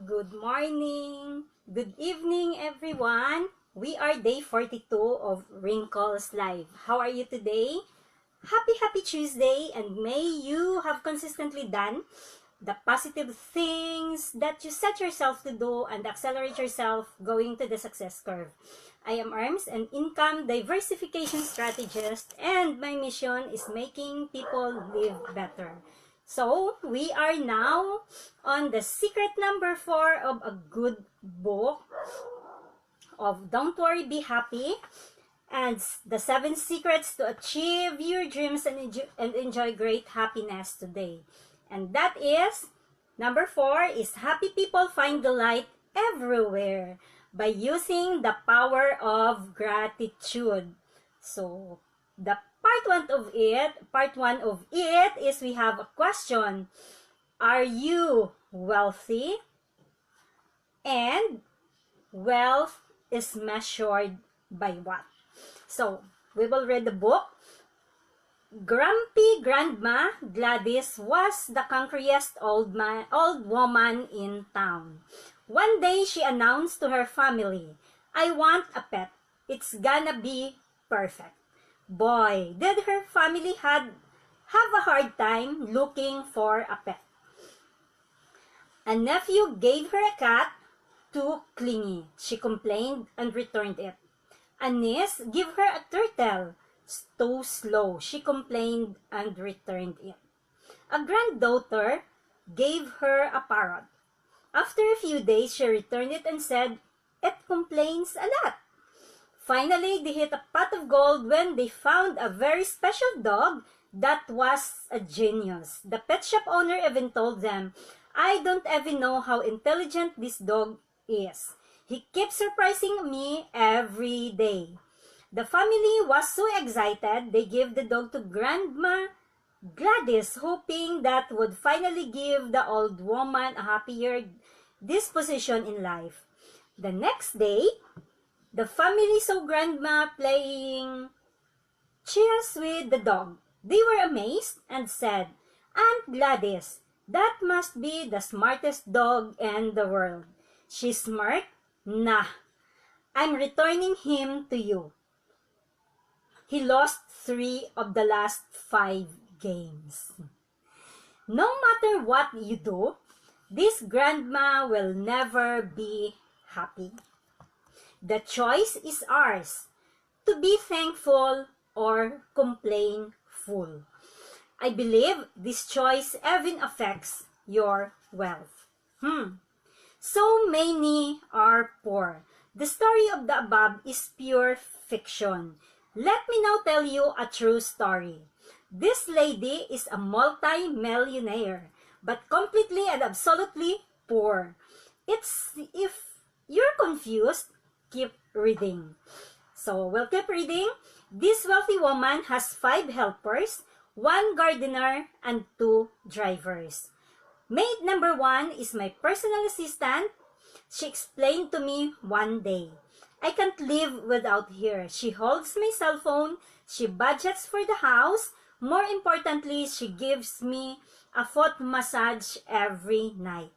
good morning, good evening, everyone. We are day 42 of Wrinkles Live. How are you today? Happy Tuesday, and may you have consistently done the positive things that you set yourself to do and accelerate yourself going to the success curve. I am Arms, an income diversification strategist, and my mission is making people live better. So, we are now on the secret number 4 of a good book of Don't Worry, Be Happy, and the 7 secrets to achieve your dreams and enjoy great happiness today. And that is, number 4 is happy people find the light everywhere by using the power of gratitude. So, the part one of it is we have a question. Are you wealthy? And wealth is measured by what? So, we will read the book. Grumpy Grandma Gladys was the concretiest old woman in town. One day, she announced to her family, "I want a pet. It's gonna be perfect." Boy, did her family have a hard time looking for a pet. A nephew gave her a cat, too clingy. She complained and returned it. A niece gave her a turtle, too slow. She complained and returned it. A granddaughter gave her a parrot. After a few days, she returned it and said, "It complains a lot." Finally, they hit a pot of gold when they found a very special dog that was a genius. The pet shop owner even told them, "I don't even know how intelligent this dog is. He keeps surprising me every day." The family was so excited, they gave the dog to Grandma Gladys, hoping that would finally give the old woman a happier disposition in life. The next day, the family saw Grandma playing chess with the dog. They were amazed and said, "Aunt Gladys, that must be the smartest dog in the world." She smirked. "Nah, I'm returning him to you. He lost 3 of the last 5 games." No matter what you do, this grandma will never be happy. The choice is ours, to be thankful or complainful. I believe this choice even affects your wealth. So many are poor. The story of the above is pure fiction. Let me now tell you a true story. This lady is a multi-millionaire, but completely and absolutely poor. If you're confused, keep reading. So, we'll keep reading. This wealthy woman has 5 helpers, 1 gardener, and 2 drivers. Maid number 1 is my personal assistant. She explained to me one day, "I can't live without her. She holds my cell phone, she budgets for the house. More importantly, she gives me a foot massage every night."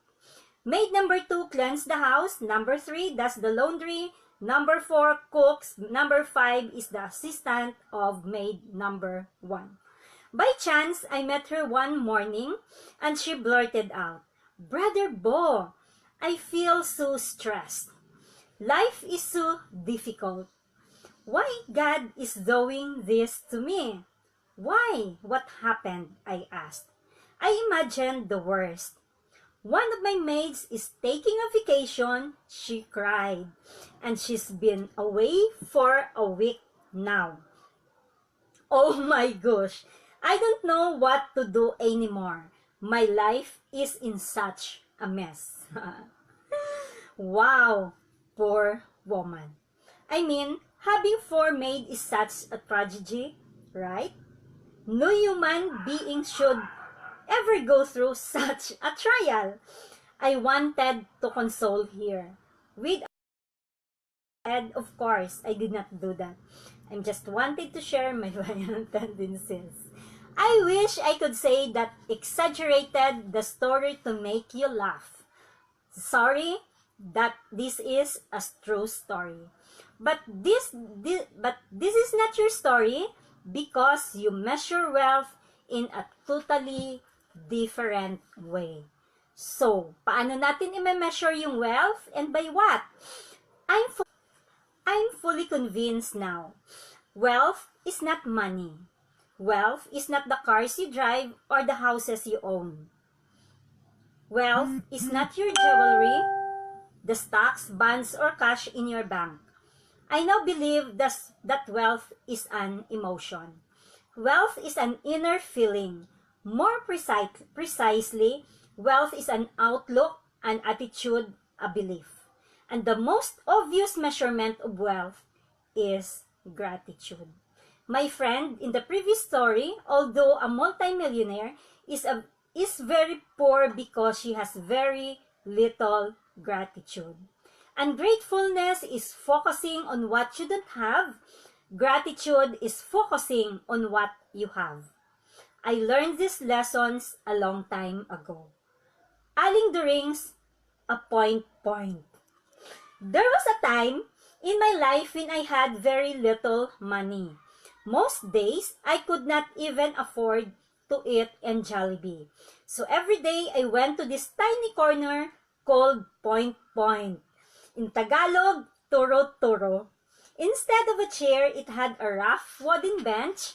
Maid number 2 cleans the house. Number 3 does the laundry. Number 4 cooks. Number 5 is the assistant of maid number 1. By chance, I met her one morning and she blurted out, "Brother Bo, I feel so stressed. Life is so difficult. Why God is doing this to me?" "Why? What happened?" I asked. I imagined the worst. "One of my maids is taking a vacation," she cried, "and she's been away for a week now. Oh my gosh, I don't know what to do anymore. My life is in such a mess." Wow, poor woman. I mean, having 4 maids is such a tragedy, right? No human being should ever go through such a trial. I wanted to console her with and of course, I did not do that. I just wanted to share my violent tendencies. I wish I could say that exaggerated the story to make you laugh. Sorry that this is a true story. But this is not your story because you measure wealth in a totally different way. So, paano natin i-measure yung wealth and by what? I'm fully convinced now. Wealth is not money. Wealth is not the cars you drive or the houses you own. Wealth is not your jewelry, the stocks, bonds, or cash in your bank. I now believe that wealth is an emotion. Wealth is an inner feeling. More precisely, wealth is an outlook, an attitude, a belief. And the most obvious measurement of wealth is gratitude. My friend, in the previous story, although a multimillionaire, is very poor because she has very little gratitude. Ungratefulness is focusing on what you don't have. Gratitude is focusing on what you have. I learned these lessons a long time ago. Aling the rings, a point. There was a time in my life when I had very little money. Most days, I could not even afford to eat in Jollibee. So every day, I went to this tiny corner called Point. In Tagalog, Turo. Instead of a chair, it had a rough wooden bench.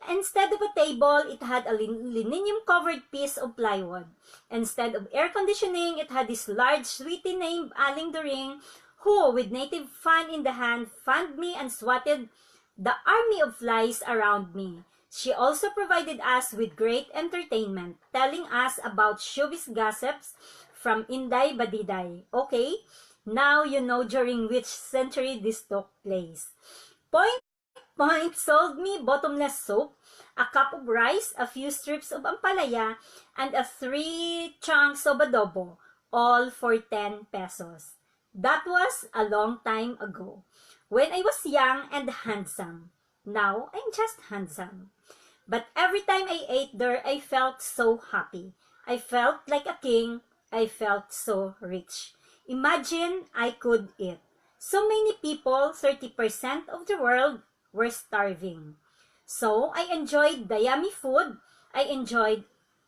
Instead of a table, it had a linoleum-covered piece of plywood. Instead of air conditioning, it had this large sweetie named Aling the Ring, who, with native fan in the hand, fanned me and swatted the army of flies around me. She also provided us with great entertainment, telling us about showbiz gossips from Inday Badiday. Okay, now you know during which century this took place. Point sold me bottomless soup, a cup of rice, a few strips of ampalaya, and 3 chunks of adobo, all for 10 pesos. That was a long time ago, when I was young and handsome. Now, I'm just handsome. But every time I ate there, I felt so happy. I felt like a king. I felt so rich. Imagine I could eat. So many people, 30% of the world, were starving. So, I enjoyed the yummy food. I enjoyed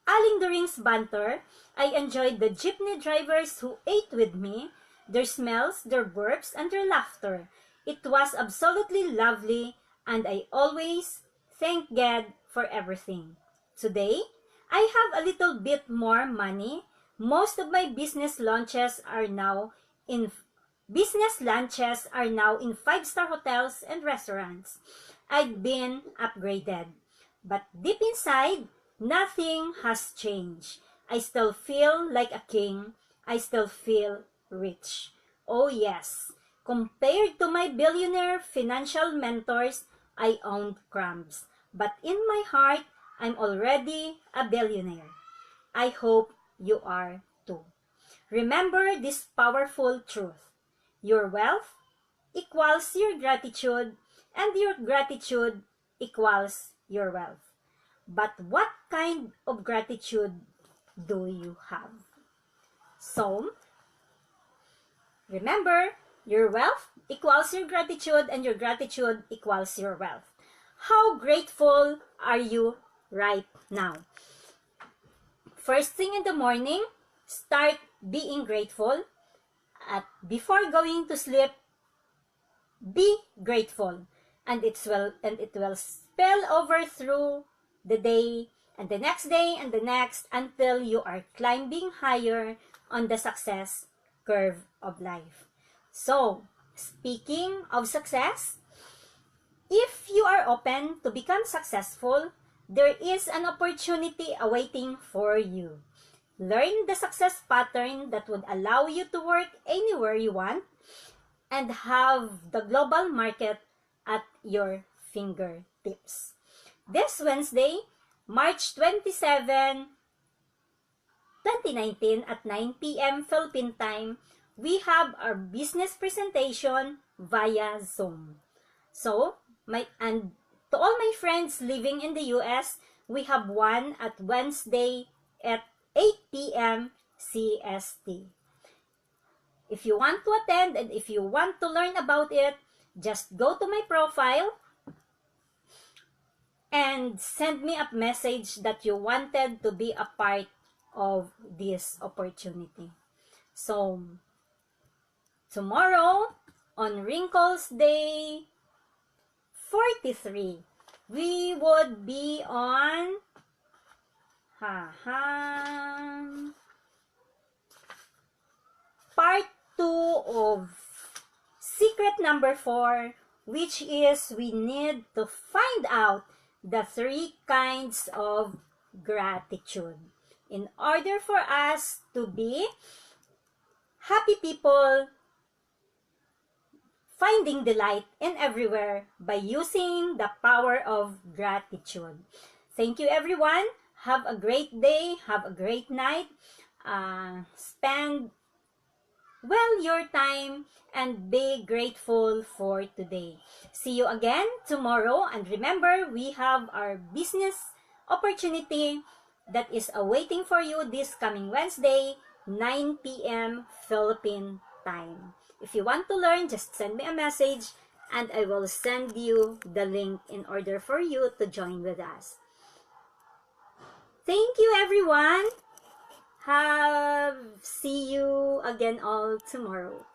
Aling the Ring's banter. I enjoyed the jeepney drivers who ate with me, their smells, their burps, and their laughter. It was absolutely lovely, and I always thank God for everything. Today, I have a little bit more money. Most of my business lunches are now in 5-star hotels and restaurants. I've been upgraded. But deep inside, nothing has changed. I still feel like a king. I still feel rich. Oh yes, compared to my billionaire financial mentors, I owned crumbs. But in my heart, I'm already a billionaire. I hope you are too. Remember this powerful truth. Your wealth equals your gratitude, and your gratitude equals your wealth. But what kind of gratitude do you have? So, remember, your wealth equals your gratitude, and your gratitude equals your wealth. How grateful are you right now? First thing in the morning, start being grateful. Before going to sleep, be grateful. And it will spill over through the day, and the next day, and the next, until you are climbing higher on the success curve of life. So, speaking of success, if you are open to become successful, there is an opportunity awaiting for you. Learn the success pattern that would allow you to work anywhere you want and have the global market at your fingertips. This Wednesday, March 27, 2019 at 9 p.m. Philippine time, we have our business presentation via Zoom. So, to all my friends living in the US, we have one at Wednesday at 8 p.m. CST. If you want to attend and if you want to learn about it, just go to my profile and send me a message that you wanted to be a part of this opportunity. So, tomorrow, on Wrinkles Day 43, we would be on part 2 of secret number 4, which is we need to find out the 3 kinds of gratitude. In order for us to be happy people, finding delight in everywhere by using the power of gratitude. Thank you, everyone. Have a great day. Have a great night. Spend well your time and be grateful for today. See you again tomorrow. And remember, we have our business opportunity that is awaiting for you this coming Wednesday, 9 p.m. Philippine time. If you want to learn, just send me a message and I will send you the link in order for you to join with us. Thank you, everyone. See you again all tomorrow.